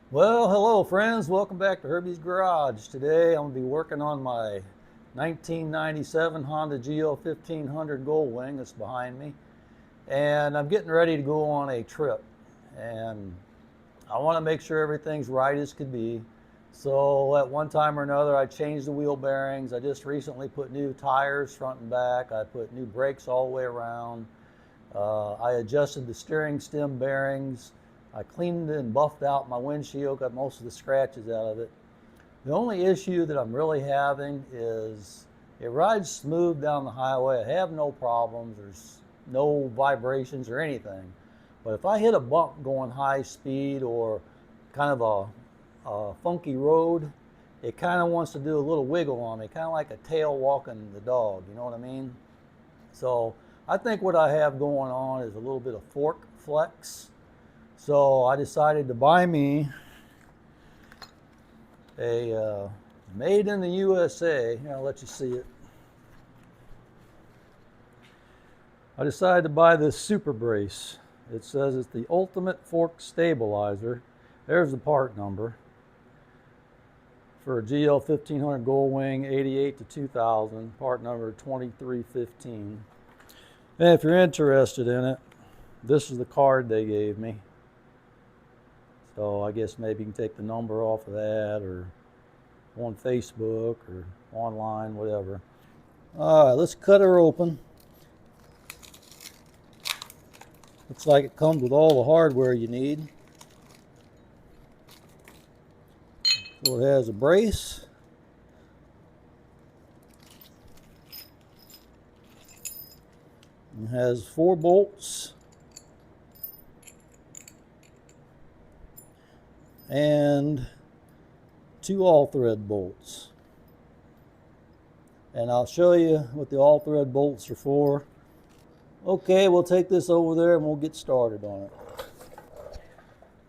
Well, hello friends. Welcome back to Herbie's Garage. Today I'm going to be working on my 1997 Honda GL1500 Goldwing that's behind me. And I'm getting ready to go on a trip. And I want to make sure everything's right as could be. So at one time or another I changed the wheel bearings. I just recently put new tires front and back. I put new brakes all the way around. I adjusted the steering stem bearings. I cleaned and buffed out my windshield, got most of the scratches out of it. The only issue that I'm really having is it rides smooth down the highway. I have no problems. There's no vibrations or anything. But if I hit a bump going high speed or kind of a funky road, it kind of wants to do a little wiggle on me, kind of like a tail walking the dog, you know what I mean? So I think what I have going on is a little bit of fork flex. So I decided to buy me a made in the USA. Here, I'll let you see it. I decided to buy this super brace. It says it's the ultimate fork stabilizer. There's the part number for a GL1500 Goldwing 88 to 2000, part number 2315. And if you're interested in it, this is the card they gave me. So I guess maybe you can take the number off of that, or on Facebook or online, whatever. All right, let's cut her open. Looks like it comes with all the hardware you need. So it has a brace. It has 4 bolts. And 2 all-thread bolts. And I'll show you what the all-thread bolts are for. Okay, we'll take this over there and we'll get started on it.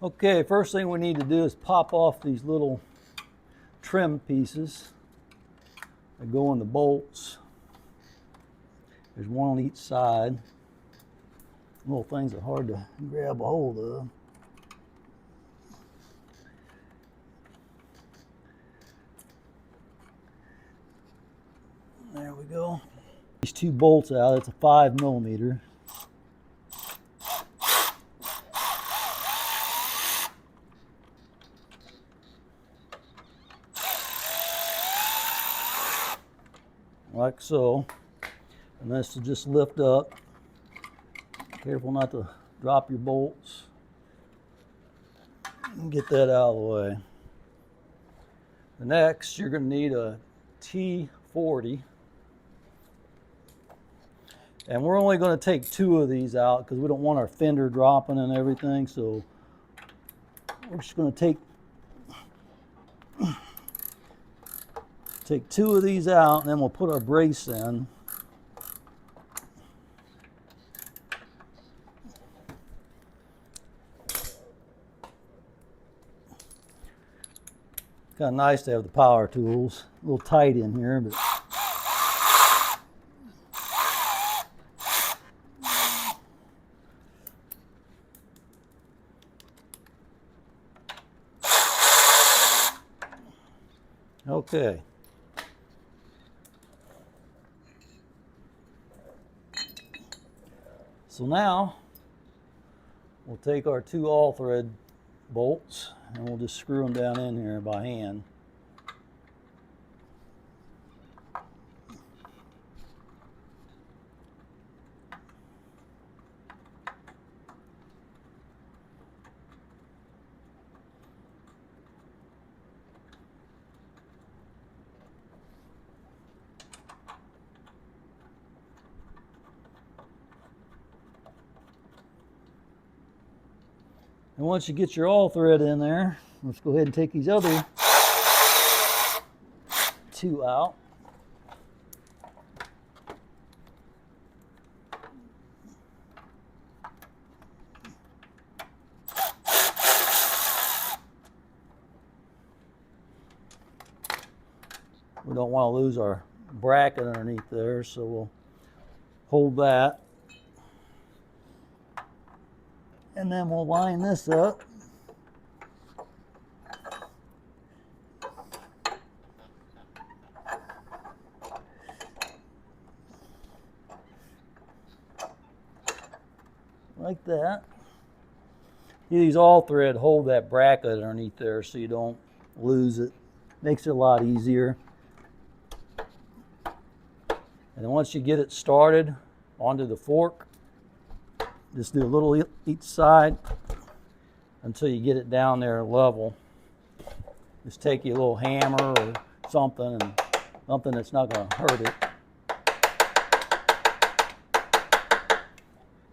Okay, first thing we need to do is pop off these little trim pieces that go in the bolts. There's one on each side. Little things are hard to grab a hold of. There we go. These 2 bolts out, it's a 5mm. Like so. And this will just lift up. Careful not to drop your bolts. And get that out of the way. The next, you're going to need a T40. And we're only going to take 2 of these out because we don't want our fender dropping and everything. So we're just going to take 2 of these out, and then we'll put our brace in. Kind of nice to have the power tools. A little tight in here, but okay. So now we'll take our 2 all-thread bolts and we'll just screw them down in here by hand. And once you get your all thread in there, let's go ahead and take these other 2 out. We don't want to lose our bracket underneath there, so we'll hold that. And then we'll line this up. that. These all thread hold that bracket underneath there so you don't lose it. Makes it a lot easier. And then once you get it started onto the fork, just do a little each side until you get it down there level. Just take your little hammer or something, and something that's not going to hurt it,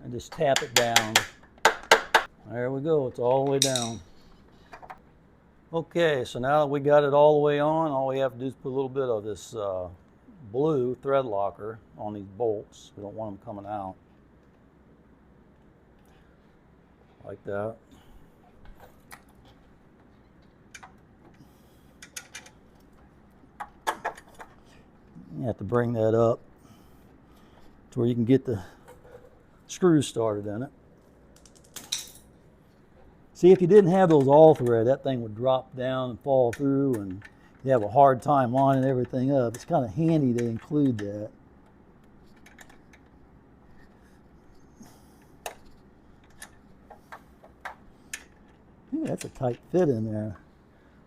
and just tap it down. There we go, it's all the way down. Okay, so now that we got it all the way on, all we have to do is put a little bit of this blue thread locker on these bolts. We don't want them coming out. Like that. You have to bring that up to where you can get the screws started in it. See, if you didn't have those all thread, that thing would drop down and fall through, and you have a hard time lining everything up. It's kind of handy they include that. Yeah, that's a tight fit in there.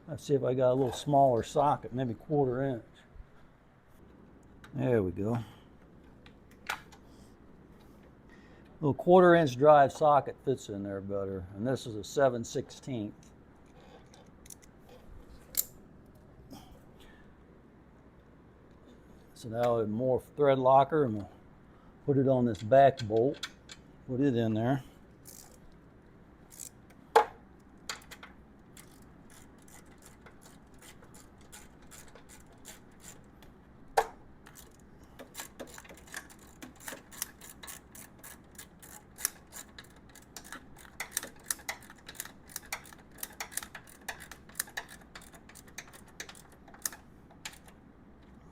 Let's see if I got a little smaller socket, maybe 1/4 inch. There we go. Little 1/4 inch drive socket fits in there better, and this is a 7/16. So now more thread locker, and we'll put it on this back bolt, put it in there.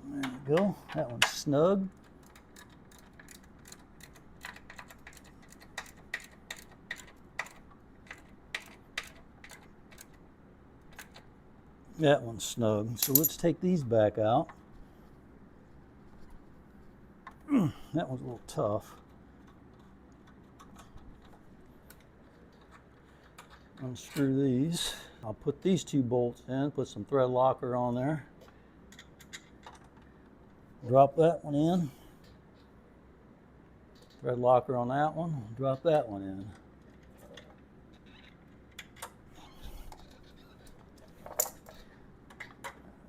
There we go, that one's snug. That one's snug. So let's take these back out. That one's a little tough. Unscrew these. I'll put these 2 bolts in, put some thread locker on there. Drop that one in. Thread locker on that one. Drop that one in.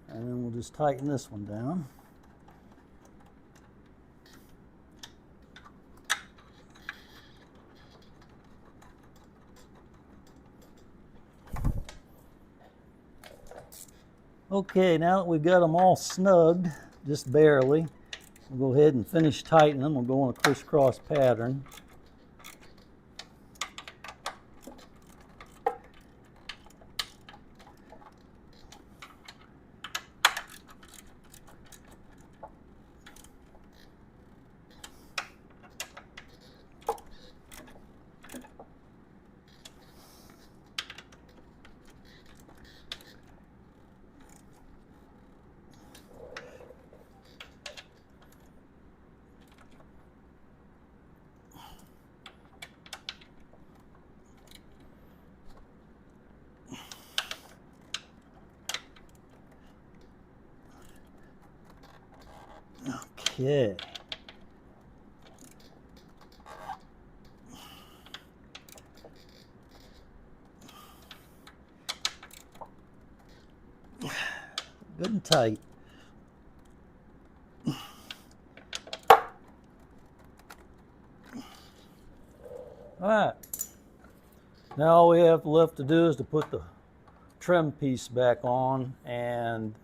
And then we'll just tighten this one down. Okay, now that we've got them all snugged, just barely, we'll go ahead and finish tightening them. We'll go on a crisscross pattern. Okay. Good and tight. All right. Now all we have left to do is to put the trim piece back on, and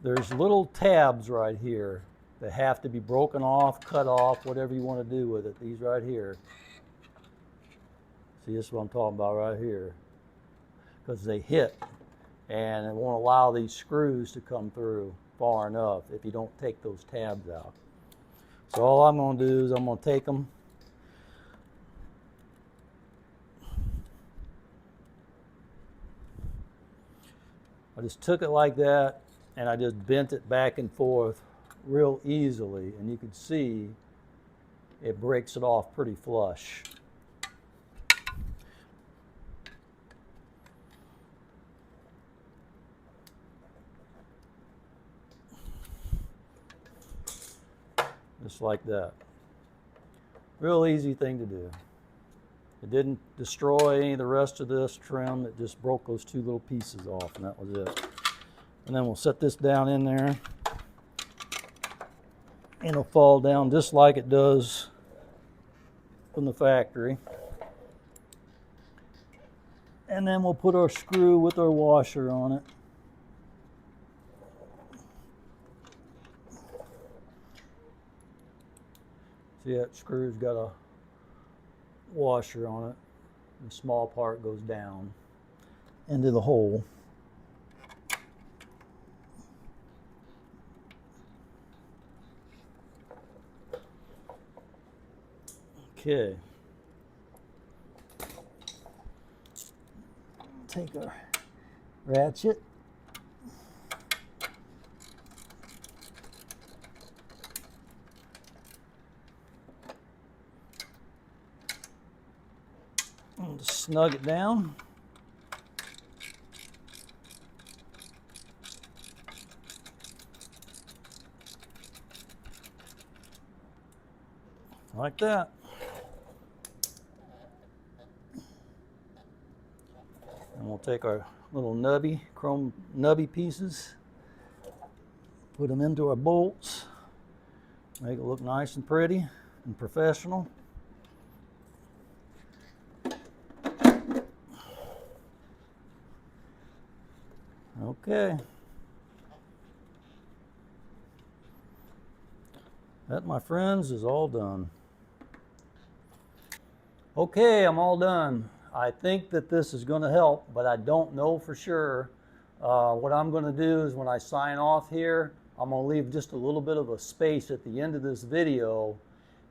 there's little tabs right here that have to be broken off, cut off, whatever you want to do with it. These right here. See, this is what I'm talking about right here. Because they hit, and it won't allow these screws to come through far enough if you don't take those tabs out. So all I'm going to do is I'm going to take them, I just took it like that, and I just bent it back and forth real easily, and you can see it breaks it off pretty flush. just like that. Real easy thing to do. It didn't destroy any of the rest of this trim. It just broke those two little pieces off, and that was it. And then we'll set this down in there, and it'll fall down just like it does from the factory. And then we'll put our screw with our washer on it. See, that screw's got a washer on it. The small part goes down into the hole. Okay. Take our ratchet. And just snug it down. Like that. And we'll take our little chrome nubby pieces, put them into our bolts, make it look nice and pretty and professional. Okay. That, my friends, is all done. Okay, I'm all done. I think that this is going to help, but I don't know for sure. What I'm going to do is when I sign off here, I'm going to leave just a little bit of a space at the end of this video,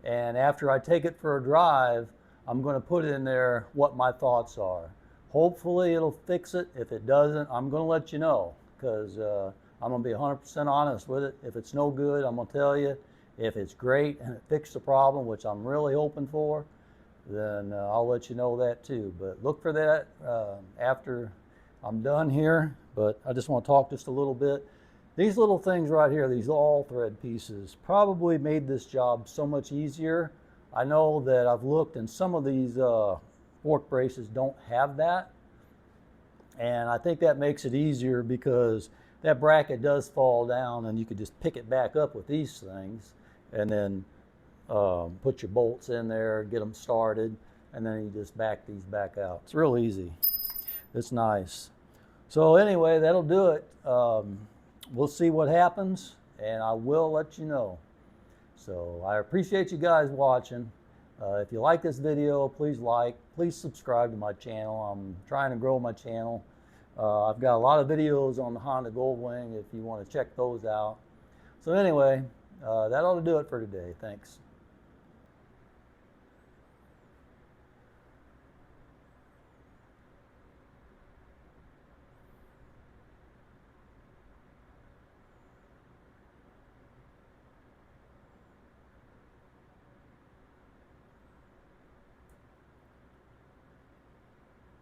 and after I take it for a drive, I'm going to put in there what my thoughts are. Hopefully it'll fix it. If it doesn't, I'm going to let you know, because I'm going to be 100% honest with it. If it's no good, I'm going to tell you. If it's great and it fixed the problem, which I'm really hoping for, then I'll let you know that too. But look for that after I'm done here. But I just want to talk just a little bit. These little things right here, these all thread pieces, probably made this job so much easier. I know that I've looked and some of these fork braces don't have that. And I think that makes it easier because that bracket does fall down and you could just pick it back up with these things and then put your bolts in there, get them started, and then you just back these back out. It's real easy. It's nice. So anyway, that'll do it. We'll see what happens, and I will let you know. So I appreciate you guys watching. If you like this video, please subscribe to my channel. I'm trying to grow my channel. I've got a lot of videos on the Honda Goldwing if you want to check those out. So anyway, that ought to do it for today. Thanks.